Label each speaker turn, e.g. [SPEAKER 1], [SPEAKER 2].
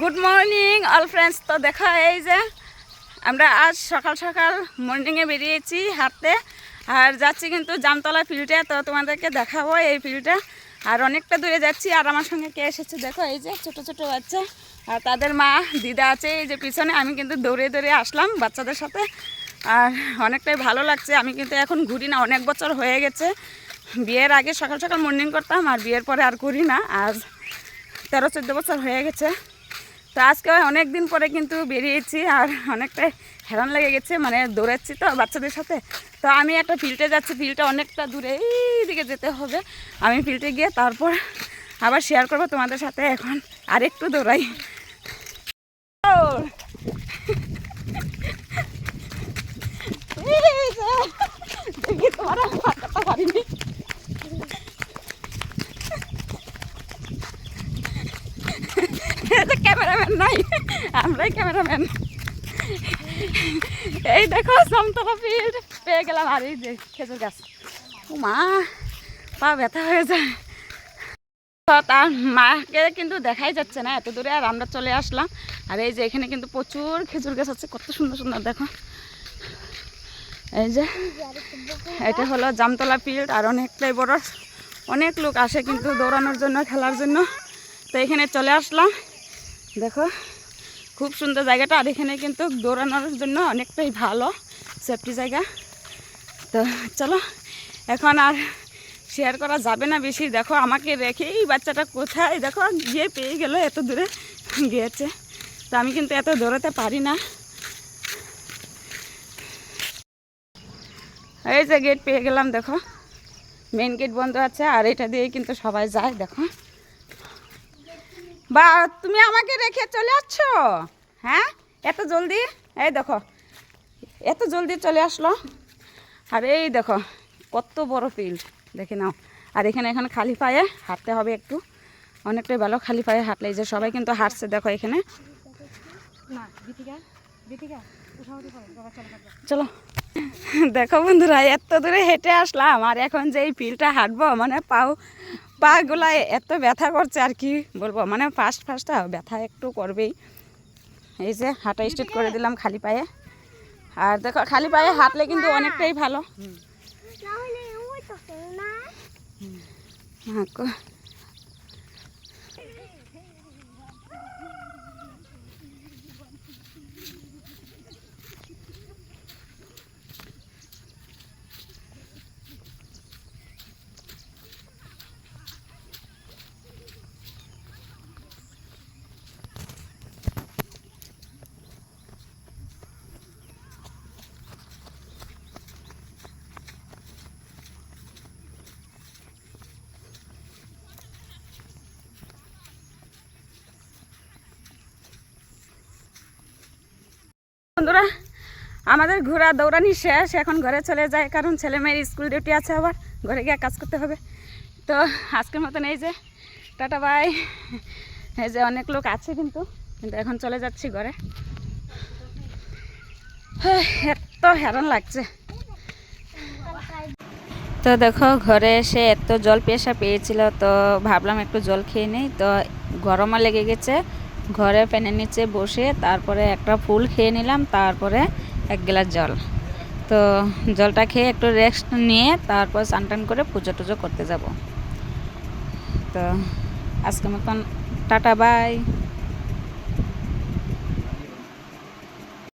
[SPEAKER 1] Good morning all friends. তো দেখো এই যে আমরা আজ সকাল সকাল মর্নিংয়ে বেরিয়েছি হাঁটতে, আর যাচ্ছি কিন্তু জামতলা ফিল্ডে। তো তোমাদেরকে দেখাবো এই ফিল্ডটা, আর অনেকটা দূরে যাচ্ছি। আর আমার সঙ্গে কে এসেছে দেখো, এই যে ছোটো ছোটো বাচ্চা আর তাদের মা দিদা আছে এই যে পিছনে। আমি কিন্তু দৌড়ে দৌড়ে আসলাম বাচ্চাদের সাথে, আর অনেকটাই ভালো লাগছে। আমি কিন্তু এখন ঘুরি না, অনেক বছর হয়ে গেছে। বিয়ের আগে সকাল সকাল মর্নিং করতাম, আর বিয়ের পরে আর করি না। আজ 13-14 বছর হয়ে গেছে। তো আজকে অনেক দিন পরে কিন্তু বেরিয়েছি, আর অনেকটাই হেরান লেগে গেছে, মানে দৌড়াচ্ছি তো বাচ্চাদের সাথে। তো আমি একটা ফিল্ডে যাচ্ছি, ফিল্ডটা অনেকটা দূরে, এই দিকে যেতে হবে। আমি ফিল্ডে গিয়ে তারপর আবার শেয়ার করবো তোমাদের সাথে। এখন আর একটু দৌড়াই। দেখি তোমার পারিনি। ক্যামেরাম্যান নাই, আমরাই ক্যামেরাম্যান। এই দেখো জামতলা ফিল্ড পেয়ে গেলাম। আর এই যে খেজুর গাছ, ও মা পা ব্যথা হয়ে যায়। তার মাকে কিন্তু দেখাই যাচ্ছে না এত দূরে, আর আমরা চলে আসলাম। আর এই যে এখানে কিন্তু প্রচুর খেজুর গাছ আছে, কত সুন্দর সুন্দর দেখো। এই যে এটা হলো জামতলা ফিল্ড, আর অনেকটাই বড়, অনেক লোক আসে কিন্তু দৌড়ানোর জন্য, খেলার জন্য। তো এখানে চলে আসলাম, দেখো খুব সুন্দর জায়গাটা। আর এখানে কিন্তু দৌড়ানোর জন্য অনেকটাই ভালো সেফটি জায়গা। তো চলো, এখন আর শেয়ার করা যাবে না বেশি। দেখো আমাকে রেখে এই বাচ্চাটা কোথায় দেখো গিয়ে পেয়ে গেল, এত দূরে গিয়েছে। তো আমি কিন্তু এত দৌড়াতে পারি না। এই যে গেট পেয়ে গেলাম, দেখো মেন গেট বন্ধ আছে, আর এটা দিয়ে কিন্তু সবাই যায়। দেখো বা তুমি আমাকে রেখে চলে আসছো, হ্যাঁ এত জলদি? এই দেখো এত জলদি চলে আসলো। আর এই দেখো কত বড় ফিল্ড, দেখে নাও। আর এখানে খালি পায়ে হাঁটতে হবে একটু, অনেকটাই ভালো খালি পায়ে হাঁটলে। যে সবাই কিন্তু হাঁটছে দেখো এখানে। চলো দেখো বন্ধুরা, এত দূরে হেঁটে আসলাম, আর এখন যে এই ফিল্ডটা হাঁটবো, মানে পা গুলায় এত ব্যথা করছে, আর কি বলবো, মানে ফার্স্টটা ব্যথা একটু করবেই। এই যে হাঁটা স্টার্ট করে দিলাম খালি পায়ে। আর দেখো খালি পায়ে হাঁটলে কিন্তু অনেকটাই ভালো। বন্ধুরা, আমাদের ঘোরা দৌড়ানি শেষ, এখন ঘরে চলে যায়, কারণ ছেলে মেয়ের স্কুল ডিউটি আছে, আবার ঘরে গিয়ে কাজ করতে হবে। তো আজকের মতন এই যে টাটা বাই। এই যে অনেক লোক আছে কিন্তু এখন চলে যাচ্ছি ঘরে। এত হেরান লাগছে। তো দেখো ঘরে এসে এত জল পেশা পেয়েছিল, তো ভাবলাম একটু জল খেয়ে নেই। তো গরমও লেগে গেছে, ঘরে ফ্যানের নিচে বসে তারপরে একটা ফুল খেয়ে নিলাম, তারপরে 1 গ্লাস জল। তো জলটা খেয়ে একটু রেস্ট নিয়ে তারপর স্নান টান করে পুজো টুজো করতে যাব। তো আজকের মতন টাটা বাই।